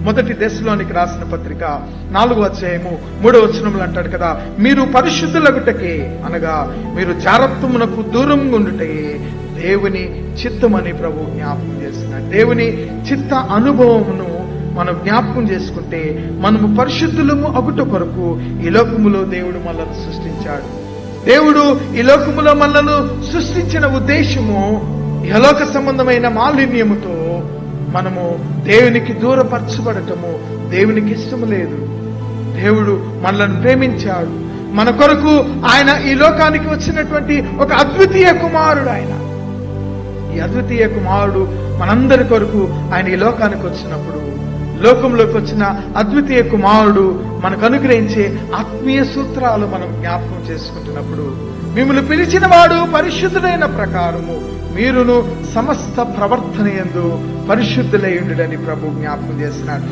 మొదటి దశలోనికి రాసిన పత్రిక 4వ అధ్యాయము 3వ వచనములు అంటాడు కదా, మీరు పరిశుద్ధులగుటకే అనగా మీరు జారత్వమునకు దూరంగా ఉండుటయే దేవుని చిత్తమని ప్రభు జ్ఞాపకం చేస్తున్నాడు. దేవుని చిత్త అనుభవమును మనం జ్ఞాపకం చేసుకుంటే మనము పరిశుద్ధులము అగుట కొరకు ఈ లోకములో దేవుడు మనల్ని సృష్టించాడు. దేవుడు ఈ లోకములో మనల్ని సృష్టించిన ఉద్దేశము ఇహలోక సంబంధమైన మాలిన్యముతో మనము దేవునికి దూరపరచబడటము దేవునికి ఇష్టము లేదు. దేవుడు మనల్ని ప్రేమించాడు. మన కొరకు ఆయన ఈ లోకానికి వచ్చినటువంటి ఒక అద్వితీయ కుమారుడు. ఆయన ఈ అద్వితీయ కుమారుడు మనందరి కొరకు ఆయన ఈ లోకానికి వచ్చినప్పుడు, లోకంలోకి వచ్చిన అద్వితీయ కుమారుడు మనకు అనుగ్రహించే ఆత్మీయ సూత్రాలు మనం జ్ఞాపకం చేసుకుంటున్నప్పుడు, మిమ్మల్ని పిలిచిన వాడు పరిశుద్ధుడైన ప్రకారము మీరును సమస్త ప్రవర్తన యందు పరిశుద్ధులై ఉండుడని ప్రభు జ్ఞాపకం చేస్తున్నాడు.